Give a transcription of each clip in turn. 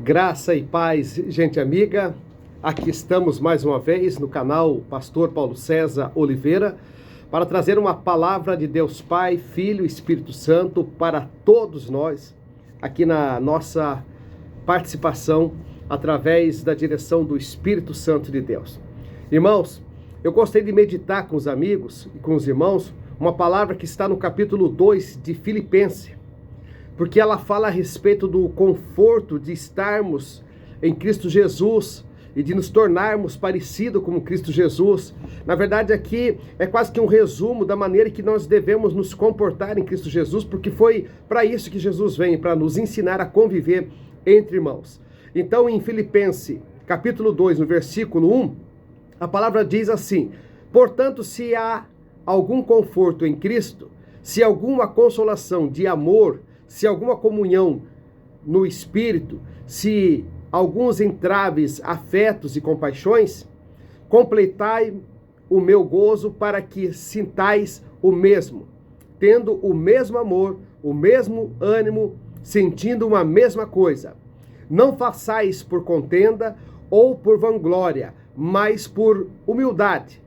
Graça e paz, gente amiga. Aqui estamos mais uma vez no canal Pastor Paulo César Oliveira para trazer uma palavra de Deus Pai, Filho e Espírito Santo para todos nós, aqui na nossa participação através da direção do Espírito Santo de Deus. Irmãos, eu gostei de meditar com os amigos e com os irmãos uma palavra que está no capítulo 2 de Filipenses, porque ela fala a respeito do conforto de estarmos em Cristo Jesus e de nos tornarmos parecidos com Cristo Jesus. Na verdade, aqui é quase que um resumo da maneira que nós devemos nos comportar em Cristo Jesus, porque foi para isso que Jesus vem, para nos ensinar a conviver entre irmãos. Então, em Filipenses, capítulo 2, no versículo 1, a palavra diz assim: portanto, se há algum conforto em Cristo, se alguma consolação de amor, se alguma comunhão no Espírito, se alguns entraves, afetos e compaixões, completai o meu gozo para que sintais o mesmo, tendo o mesmo amor, o mesmo ânimo, sentindo uma mesma coisa. Não façais por contenda ou por vanglória, mas por humildade.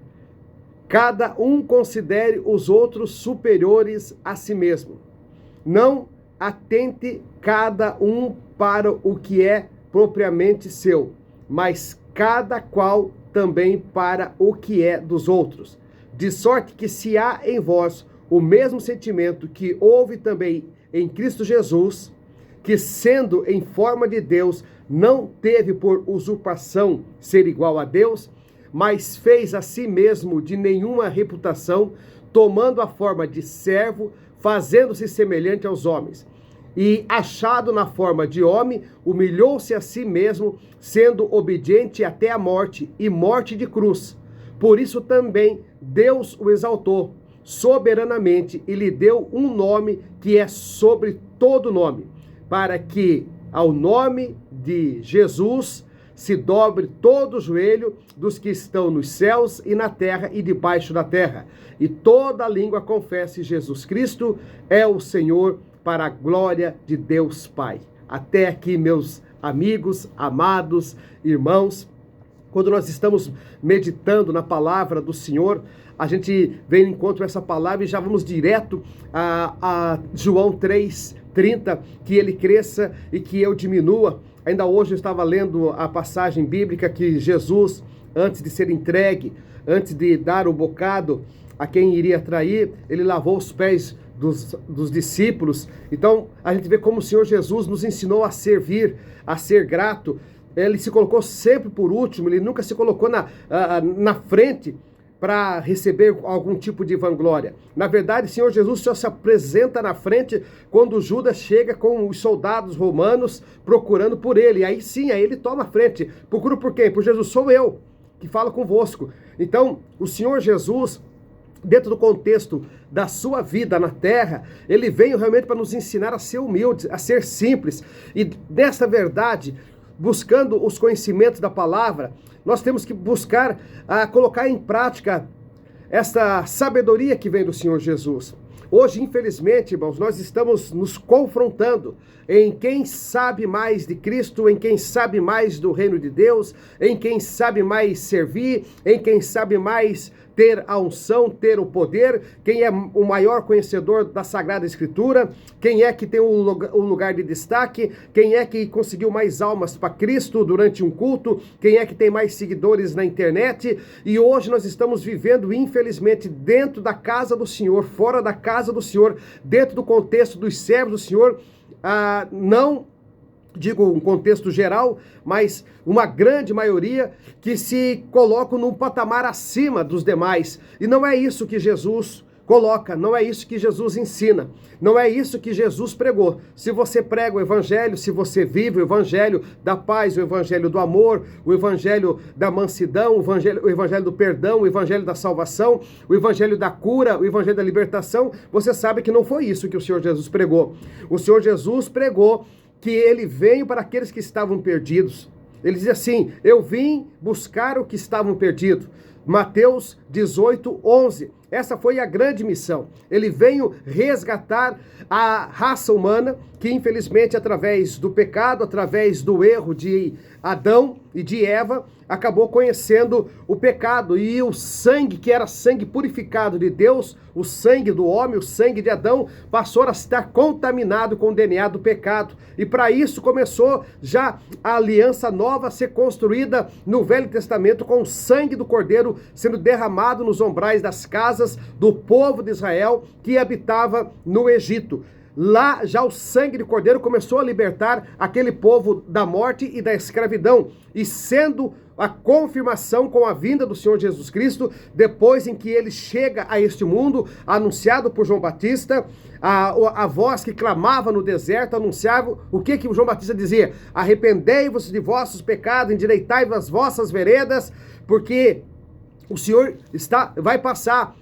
Cada um considere os outros superiores a si mesmo. Não atente cada um para o que é propriamente seu, mas cada qual também para o que é dos outros. De sorte que se há em vós o mesmo sentimento que houve também em Cristo Jesus, que sendo em forma de Deus, não teve por usurpação ser igual a Deus, mas fez a si mesmo de nenhuma reputação, tomando a forma de servo, fazendo-se semelhante aos homens. E, achado na forma de homem, humilhou-se a si mesmo, sendo obediente até a morte, e morte de cruz. Por isso também Deus o exaltou soberanamente e lhe deu um nome que é sobre todo nome, para que ao nome de Jesus se dobre todo o joelho dos que estão nos céus e na terra e debaixo da terra, e toda língua confesse Jesus Cristo é o Senhor, para a glória de Deus Pai. Até aqui, meus amigos, amados irmãos, quando nós estamos meditando na palavra do Senhor, a gente vem em encontro essa palavra e já vamos direto a João 3:30, que ele cresça e que eu diminua. Ainda hoje eu estava lendo a passagem bíblica que Jesus, antes de ser entregue, antes de dar o bocado a quem iria trair, ele lavou os pés dos discípulos. Então a gente vê como o Senhor Jesus nos ensinou a servir, a ser grato. Ele se colocou sempre por último, ele nunca se colocou na frente para receber algum tipo de vanglória. Na verdade, o Senhor Jesus só se apresenta na frente quando Judas chega com os soldados romanos procurando por ele. E aí sim, aí ele toma a frente. Procura por quem? Por Jesus. Sou eu que falo convosco. Então, o Senhor Jesus, dentro do contexto da sua vida na terra, ele veio realmente para nos ensinar a ser humildes, a ser simples. E dessa verdade, buscando os conhecimentos da palavra, nós temos que buscar colocar em prática essa sabedoria que vem do Senhor Jesus. Hoje, infelizmente, irmãos, nós estamos nos confrontando em quem sabe mais de Cristo, em quem sabe mais do reino de Deus, em quem sabe mais servir, em quem sabe mais ter a unção, ter o poder, quem é o maior conhecedor da Sagrada Escritura, quem é que tem um lugar de destaque, quem é que conseguiu mais almas para Cristo durante um culto, quem é que tem mais seguidores na internet. E hoje nós estamos vivendo, infelizmente, dentro da casa do Senhor, fora da casa do Senhor, dentro do contexto dos servos do Senhor, não digo um contexto geral, mas uma grande maioria que se colocam num patamar acima dos demais. E não é isso que Jesus coloca, não é isso que Jesus ensina, não é isso que Jesus pregou. Se você prega o evangelho, se você vive o evangelho da paz, o evangelho do amor, o evangelho da mansidão, o evangelho do perdão, o evangelho da salvação, o evangelho da cura, o evangelho da libertação, você sabe que não foi isso que o Senhor Jesus pregou. O Senhor Jesus pregou que ele veio para aqueles que estavam perdidos. Ele diz assim: eu vim buscar o que estavam perdidos. Mateus 18:11. Essa foi a grande missão. Ele veio resgatar a raça humana que, infelizmente, através do pecado, através do erro de Adão e de Eva, acabou conhecendo o pecado. E o sangue, que era sangue purificado de Deus, o sangue do homem, o sangue de Adão, passou a estar contaminado com o DNA do pecado. E para isso começou já a aliança nova a ser construída no Velho Testamento, com o sangue do Cordeiro sendo derramado nos umbrais das casas do povo de Israel que habitava no Egito. Lá já o sangue de Cordeiro começou a libertar aquele povo da morte e da escravidão, e sendo a confirmação com a vinda do Senhor Jesus Cristo, depois em que ele chega a este mundo, anunciado por João Batista, a voz que clamava no deserto, anunciava o que o João Batista dizia: arrependei-vos de vossos pecados, endireitai as vossas veredas, porque o Senhor vai passar.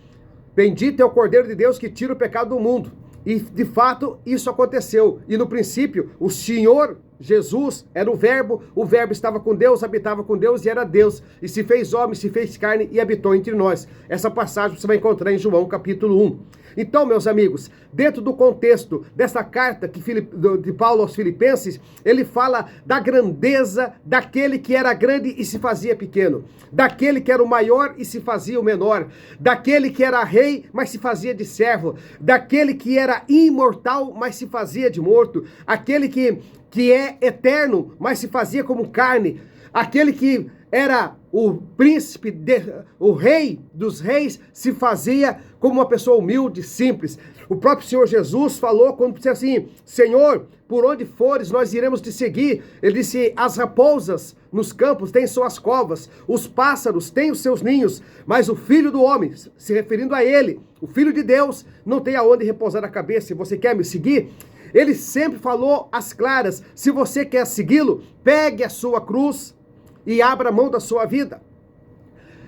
Bendito é o Cordeiro de Deus que tira o pecado do mundo. E de fato isso aconteceu. E no princípio o Senhor Jesus era o Verbo estava com Deus, habitava com Deus e era Deus. E se fez homem, se fez carne e habitou entre nós. Essa passagem você vai encontrar em João capítulo 1. Então, meus amigos, dentro do contexto dessa carta de Paulo aos Filipenses, ele fala da grandeza daquele que era grande e se fazia pequeno, daquele que era o maior e se fazia o menor, daquele que era rei, mas se fazia de servo, daquele que era imortal, mas se fazia de morto, aquele que é eterno, mas se fazia como carne, aquele que era o príncipe, o rei dos reis, se fazia como uma pessoa humilde, simples. O próprio Senhor Jesus falou quando disse assim: Senhor, por onde fores, nós iremos te seguir. Ele disse: as raposas nos campos têm suas covas, os pássaros têm os seus ninhos, mas o Filho do Homem, se referindo a ele, o Filho de Deus, não tem aonde repousar a cabeça. Se você quer me seguir, ele sempre falou às claras: se você quer segui-lo, pegue a sua cruz e abra mão da sua vida.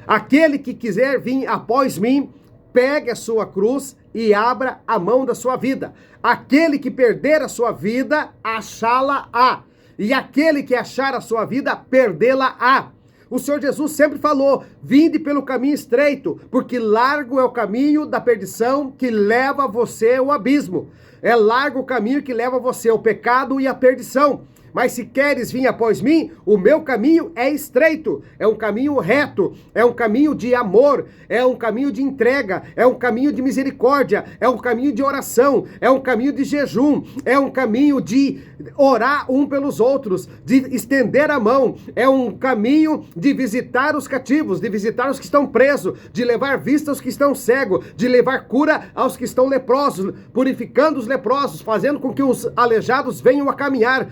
Aquele que quiser vir após mim, pegue a sua cruz e abra a mão da sua vida. Aquele que perder a sua vida, achá-la-á. E aquele que achar a sua vida, perdê-la-á. O Senhor Jesus sempre falou: vinde pelo caminho estreito, porque largo é o caminho da perdição que leva você ao abismo. É largo o caminho que leva você ao pecado e à perdição. Mas se queres vir após mim, o meu caminho é estreito, é um caminho reto, é um caminho de amor, é um caminho de entrega, é um caminho de misericórdia, é um caminho de oração, é um caminho de jejum, é um caminho de orar um pelos outros, de estender a mão, é um caminho de visitar os cativos, de visitar os que estão presos, de levar vista aos que estão cegos, de levar cura aos que estão leprosos, purificando os leprosos, fazendo com que os aleijados venham a caminhar.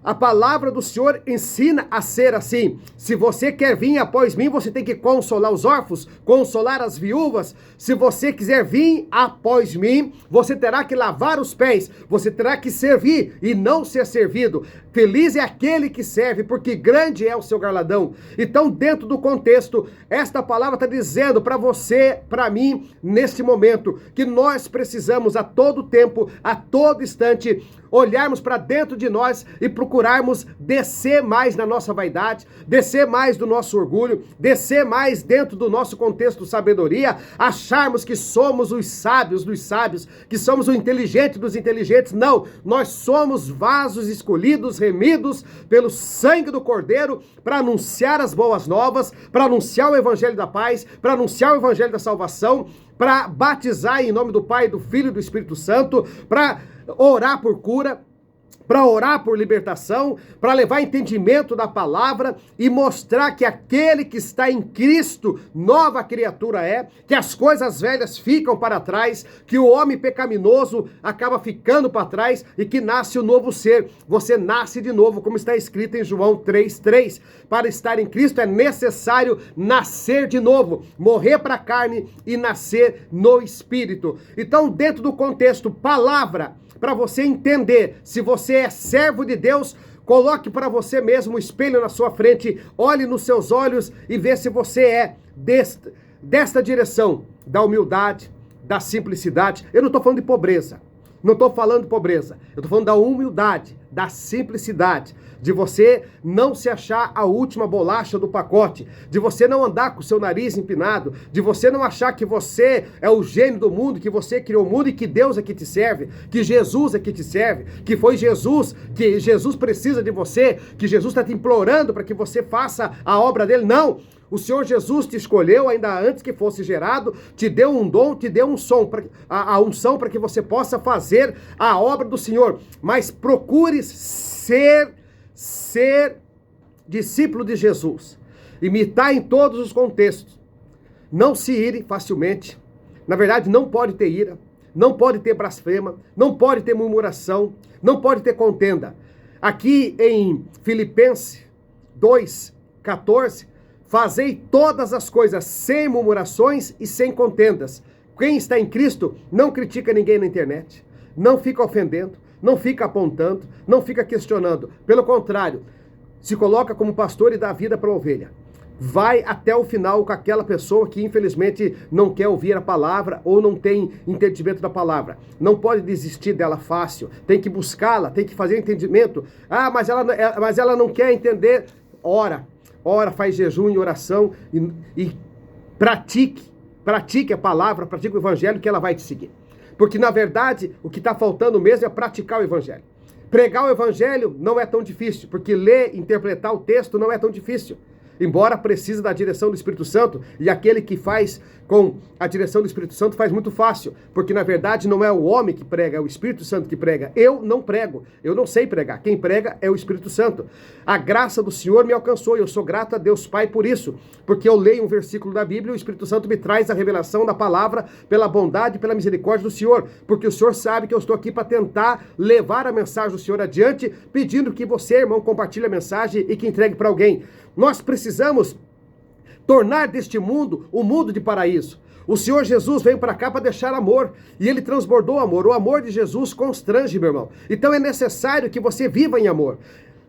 A palavra do Senhor ensina a ser assim. Se você quer vir após mim, você tem que consolar os órfãos, consolar as viúvas. Se você quiser vir após mim, você terá que lavar os pés, você terá que servir e não ser servido. Feliz é aquele que serve, porque grande é o seu galardão. Então, dentro do contexto, esta palavra está dizendo para você, para mim, neste momento, que nós precisamos a todo tempo, a todo instante, olharmos para dentro de nós e procurarmos descer mais na nossa vaidade, descer mais do nosso orgulho, descer mais dentro do nosso contexto de sabedoria, acharmos que somos os sábios dos sábios, que somos o inteligente dos inteligentes. Não, nós somos vasos escolhidos, remidos pelo sangue do Cordeiro para anunciar as boas novas, para anunciar o evangelho da paz, para anunciar o evangelho da salvação, para batizar em nome do Pai, do Filho e do Espírito Santo, para orar por cura, para orar por libertação, para levar entendimento da palavra e mostrar que aquele que está em Cristo, nova criatura é, que as coisas velhas ficam para trás, que o homem pecaminoso acaba ficando para trás e que nasce o novo ser. Você nasce de novo, como está escrito em João 3:3. Para estar em Cristo é necessário nascer de novo, morrer para a carne e nascer no Espírito. Então, dentro do contexto palavra, para você entender se você é servo de Deus, coloque para você mesmo um espelho na sua frente, olhe nos seus olhos e vê se você é desta direção, da humildade, da simplicidade. Eu não estou falando de pobreza, Não estou falando de pobreza, eu estou falando da humildade, da simplicidade, de você não se achar a última bolacha do pacote, de você não andar com o seu nariz empinado, de você não achar que você é o gênio do mundo, que você criou o mundo e que Deus é que te serve, que Jesus é que te serve, que foi Jesus, que Jesus precisa de você, que Jesus está te implorando para que você faça a obra dele. Não! O Senhor Jesus te escolheu ainda antes que fosse gerado, te deu um dom, te deu um som, a unção para que você possa fazer a obra do Senhor. Mas procure ser discípulo de Jesus. Imitar em todos os contextos. Não se ire facilmente. Na verdade, não pode ter ira, não pode ter blasfema, não pode ter murmuração, não pode ter contenda. Aqui em Filipenses 2:14, fazei todas as coisas sem murmurações e sem contendas. Quem está em Cristo não critica ninguém na internet, não fica ofendendo, não fica apontando, não fica questionando. Pelo contrário, se coloca como pastor e dá vida para a ovelha. Vai até o final com aquela pessoa que infelizmente não quer ouvir a palavra ou não tem entendimento da palavra. Não pode desistir dela fácil, tem que buscá-la, tem que fazer entendimento. Ah, mas ela não quer entender. Ora, faz jejum e oração e pratique a palavra, pratique o evangelho que ela vai te seguir. Porque na verdade o que está faltando mesmo é praticar o evangelho. Pregar o evangelho não é tão difícil, porque ler, interpretar o texto não é tão difícil. Embora precise da direção do Espírito Santo, e aquele que faz com a direção do Espírito Santo faz muito fácil, porque na verdade não é o homem que prega, é o Espírito Santo que prega. Eu não prego, eu não sei pregar, quem prega é o Espírito Santo. A graça do Senhor me alcançou e eu sou grato a Deus Pai por isso, porque eu leio um versículo da Bíblia e o Espírito Santo me traz a revelação da palavra pela bondade e pela misericórdia do Senhor, porque o Senhor sabe que eu estou aqui para tentar levar a mensagem do Senhor adiante, pedindo que você, irmão, compartilhe a mensagem e que entregue para alguém. Nós precisamos tornar deste mundo um mundo de paraíso. O Senhor Jesus veio para cá para deixar amor, e ele transbordou amor. O amor de Jesus constrange, meu irmão. Então é necessário que você viva em amor.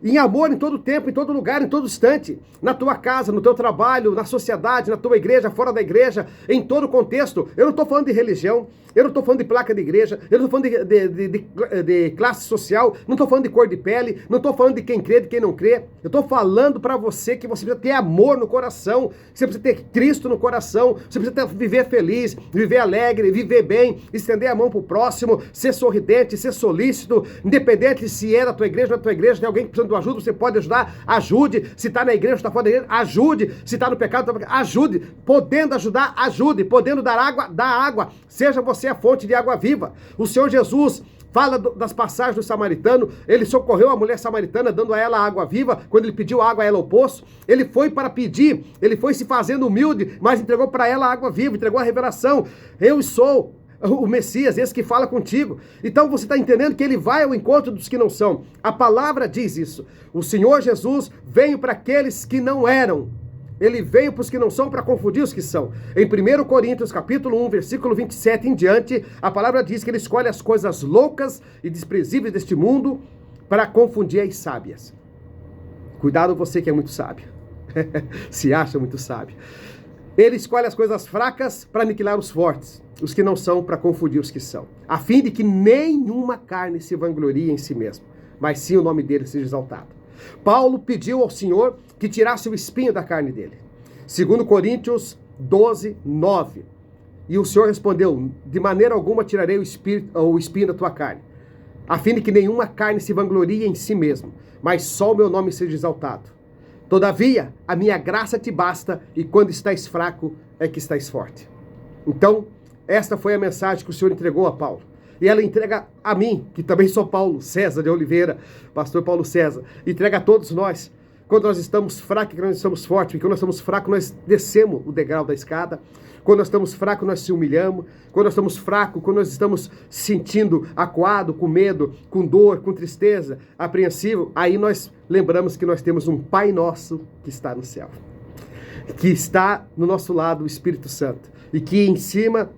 Em amor em todo tempo, em todo lugar, em todo instante. Na tua casa, no teu trabalho, na sociedade, na tua igreja, fora da igreja, em todo contexto. Eu não estou falando de religião, eu não estou falando de placa de igreja, eu não estou falando de classe social, não estou falando de cor de pele, não estou falando de quem crê, de quem não crê. Eu estou falando para você que você precisa ter amor no coração, você precisa ter Cristo no coração, você precisa viver feliz, viver alegre, viver bem, estender a mão para o próximo, ser sorridente, ser solícito, independente se é da tua igreja ou da tua igreja, tem alguém que precisa de ajuda, você pode ajudar, ajude. Se está na igreja, está fora da igreja, ajude. Se está no pecado, ajude. Podendo ajudar, ajude. Podendo dar água, dá água. Seja você a fonte de água viva. O Senhor Jesus fala das passagens do samaritano. Ele socorreu a mulher samaritana, dando a ela água viva. Quando ele pediu água a ela ao poço, ele foi para pedir, ele foi se fazendo humilde, mas entregou para ela água viva, entregou a revelação. Eu sou o Messias, esse que fala contigo. Então você está entendendo que ele vai ao encontro dos que não são. A palavra diz isso. O Senhor Jesus veio para aqueles que não eram. Ele veio para os que não são, para confundir os que são. Em 1 Coríntios, capítulo 1, versículo 27 em diante, a palavra diz que ele escolhe as coisas loucas e desprezíveis deste mundo para confundir as sábias. Cuidado você que é muito sábio. Se acha muito sábio. Ele escolhe as coisas fracas para aniquilar os fortes, os que não são para confundir os que são, a fim de que nenhuma carne se vanglorie em si mesmo, mas sim o nome dele seja exaltado. Paulo pediu ao Senhor que tirasse o espinho da carne dele. 2 Coríntios 12, 9. E o Senhor respondeu: de maneira alguma tirarei o espinho da tua carne, a fim de que nenhuma carne se vanglorie em si mesmo, mas só o meu nome seja exaltado. Todavia, a minha graça te basta, e quando estás fraco, é que estás forte. Então, esta foi a mensagem que o Senhor entregou a Paulo. E ela entrega a mim, que também sou Paulo César de Oliveira, pastor Paulo César. Entrega a todos nós. Quando nós estamos fracos, que nós estamos fortes. Porque quando nós estamos fracos, nós descemos o degrau da escada. Quando nós estamos fracos, nós se humilhamos. Quando nós estamos fracos, quando nós estamos sentindo acuado, com medo, com dor, com tristeza, apreensivo, aí nós lembramos que nós temos um Pai Nosso que está no céu. Que está no nosso lado, o Espírito Santo. E que em cima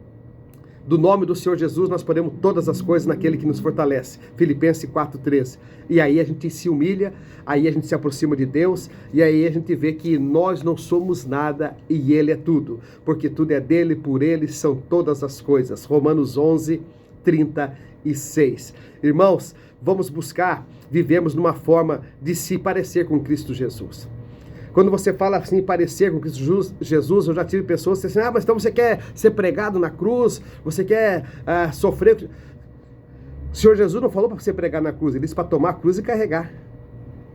do nome do Senhor Jesus nós podemos todas as coisas naquele que nos fortalece. Filipenses 4:13. E aí a gente se humilha, aí a gente se aproxima de Deus, e aí a gente vê que nós não somos nada e Ele é tudo. Porque tudo é dele, por Ele são todas as coisas. Romanos 11, 36. Irmãos, vamos buscar, vivemos numa forma de se parecer com Cristo Jesus. Quando você fala assim, parecer com Cristo Jesus, eu já tive pessoas que dizem assim, mas então você quer ser pregado na cruz, você quer sofrer. O Senhor Jesus não falou para você pregar na cruz, ele disse para tomar a cruz e carregar.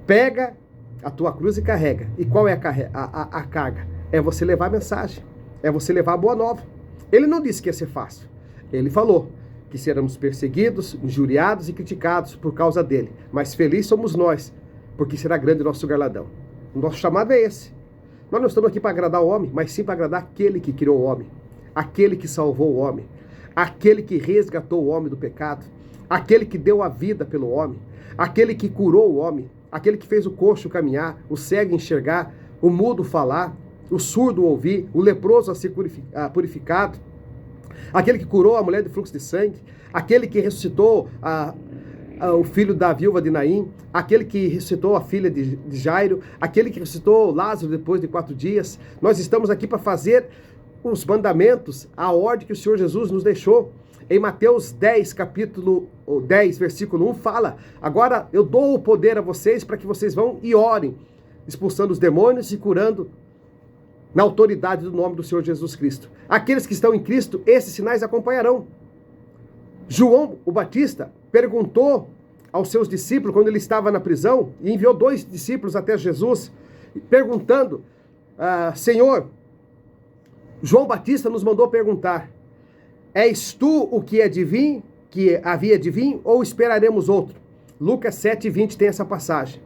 Pega a tua cruz e carrega. E qual é a carga? É você levar a mensagem, é você levar a boa nova. Ele não disse que ia ser fácil, ele falou que seremos perseguidos, injuriados e criticados por causa dele, mas felizes somos nós, porque será grande o nosso galardão. O nosso chamado é esse. Nós não estamos aqui para agradar o homem, mas sim para agradar aquele que criou o homem, aquele que salvou o homem, aquele que resgatou o homem do pecado, aquele que deu a vida pelo homem, aquele que curou o homem, aquele que fez o coxo caminhar, o cego enxergar, o mudo falar, o surdo ouvir, o leproso a ser purificado, aquele que curou a mulher de fluxo de sangue, aquele que ressuscitou o filho da viúva de Naim, aquele que ressuscitou a filha de Jairo, aquele que ressuscitou Lázaro depois de 4 dias. Nós estamos aqui para fazer os mandamentos, a ordem que o Senhor Jesus nos deixou. Em Mateus 10, capítulo 10, versículo 1, fala: agora eu dou o poder a vocês para que vocês vão e orem, expulsando os demônios e curando na autoridade do nome do Senhor Jesus Cristo. Aqueles que estão em Cristo, esses sinais acompanharão. João o Batista perguntou aos seus discípulos, quando ele estava na prisão, e enviou 2 discípulos até Jesus, perguntando, Senhor, João Batista nos mandou perguntar, és tu o que havia de vir, ou esperaremos outro? Lucas 7:20 tem essa passagem.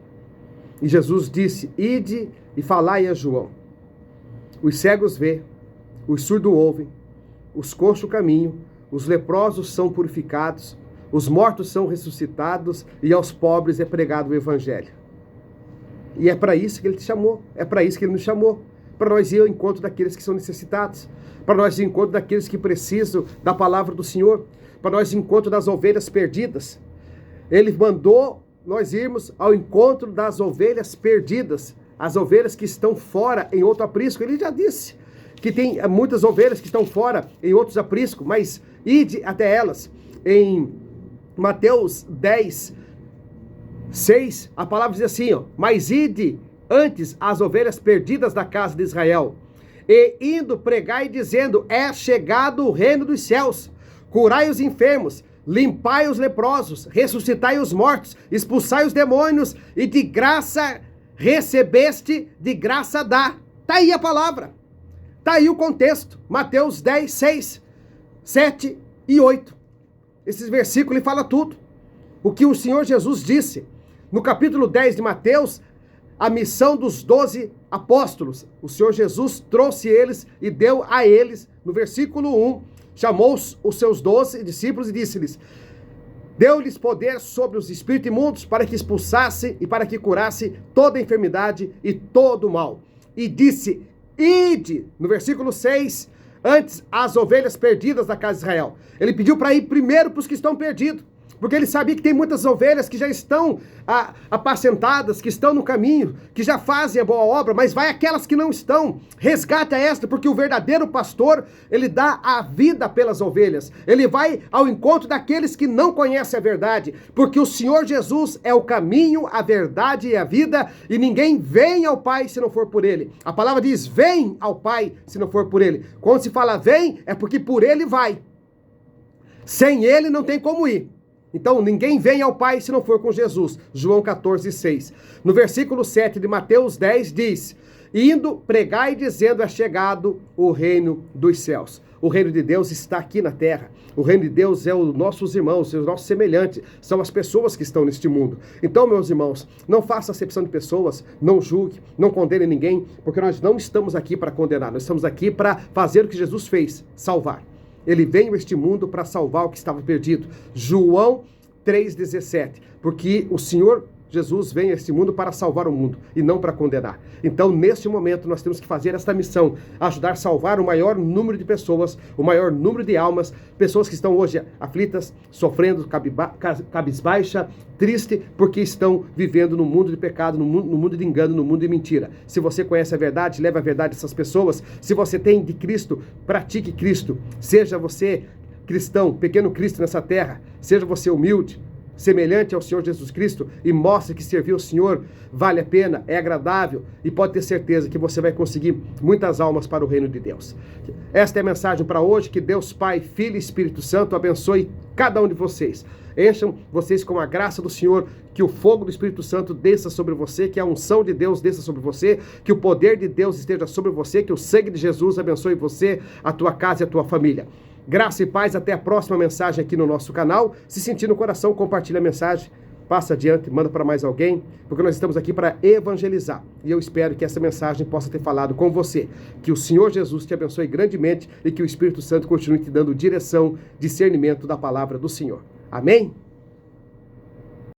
E Jesus disse, ide e falai a João. Os cegos vê, os surdos ouvem, os coxos caminham, os leprosos são purificados, os mortos são ressuscitados e aos pobres é pregado o evangelho. E é para isso que ele te chamou, é para isso que ele nos chamou, para nós ir ao encontro daqueles que são necessitados, para nós ir ao encontro daqueles que precisam da palavra do Senhor, para nós ir ao encontro das ovelhas perdidas. Ele mandou nós irmos ao encontro das ovelhas perdidas, as ovelhas que estão fora em outro aprisco. Ele já disse que tem muitas ovelhas que estão fora em outros apriscos, mas ide até elas. Em Mateus 10, 6, a palavra diz assim, mas ide antes as ovelhas perdidas da casa de Israel, e indo pregai dizendo, é chegado o reino dos céus, curai os enfermos, limpai os leprosos, ressuscitai os mortos, expulsai os demônios, e de graça recebeste, de graça dá. Está aí a palavra, está aí o contexto, Mateus 10, 6, 7 e 8. Esses versículos ele fala tudo. O que o Senhor Jesus disse no capítulo 10 de Mateus, a missão dos 12 apóstolos. O Senhor Jesus trouxe eles e deu a eles, no versículo 1, chamou os seus 12 discípulos e disse-lhes, deu-lhes poder sobre os espíritos imundos para que expulsasse e para que curasse toda enfermidade e todo mal. E disse, ide, no versículo 6, antes as ovelhas perdidas da casa de Israel. Ele pediu para ir primeiro para os que estão perdidos, porque ele sabia que tem muitas ovelhas que já estão apacentadas, que estão no caminho, que já fazem a boa obra, mas vai aquelas que não estão, resgata esta, porque o verdadeiro pastor, ele dá a vida pelas ovelhas, ele vai ao encontro daqueles que não conhecem a verdade, porque o Senhor Jesus é o caminho, a verdade e a vida, e ninguém vem ao Pai se não for por ele. A palavra diz, vem ao Pai se não for por ele. Quando se fala vem, é porque por ele vai. Sem ele não tem como ir. Então, ninguém vem ao Pai se não for com Jesus. João 14, 6. No versículo 7 de Mateus 10 diz, indo, pregai dizendo, é chegado o reino dos céus. O reino de Deus está aqui na terra. O reino de Deus é os nossos irmãos, os nossos semelhantes, são as pessoas que estão neste mundo. Então, meus irmãos, não faça acepção de pessoas, não julgue, não condene ninguém, porque nós não estamos aqui para condenar, nós estamos aqui para fazer o que Jesus fez, salvar. Ele veio a este mundo para salvar o que estava perdido. João 3,17. Porque o Senhor Jesus vem a este mundo para salvar o mundo e não para condenar. Então, neste momento, nós temos que fazer esta missão, ajudar a salvar o maior número de pessoas, o maior número de almas, pessoas que estão hoje aflitas, sofrendo, cabisbaixa, triste, porque estão vivendo no mundo de pecado, no mundo de engano, no mundo de mentira. Se você conhece a verdade, leve a verdade a essas pessoas. Se você tem de Cristo, pratique Cristo. Seja você cristão, pequeno Cristo nessa terra. Seja você humilde, semelhante ao Senhor Jesus Cristo, e mostre que servir o Senhor vale a pena, é agradável, e pode ter certeza que você vai conseguir muitas almas para o reino de Deus. Esta é a mensagem para hoje. Que Deus Pai, Filho e Espírito Santo abençoe cada um de vocês. Encham vocês com a graça do Senhor, que o fogo do Espírito Santo desça sobre você, que a unção de Deus desça sobre você, que o poder de Deus esteja sobre você, que o sangue de Jesus abençoe você, a tua casa e a tua família. Graça e paz, até a próxima mensagem aqui no nosso canal. Se sentir no coração, compartilha a mensagem, passa adiante, manda para mais alguém, porque nós estamos aqui para evangelizar. E eu espero que essa mensagem possa ter falado com você. Que o Senhor Jesus te abençoe grandemente e que o Espírito Santo continue te dando direção, discernimento da palavra do Senhor. Amém?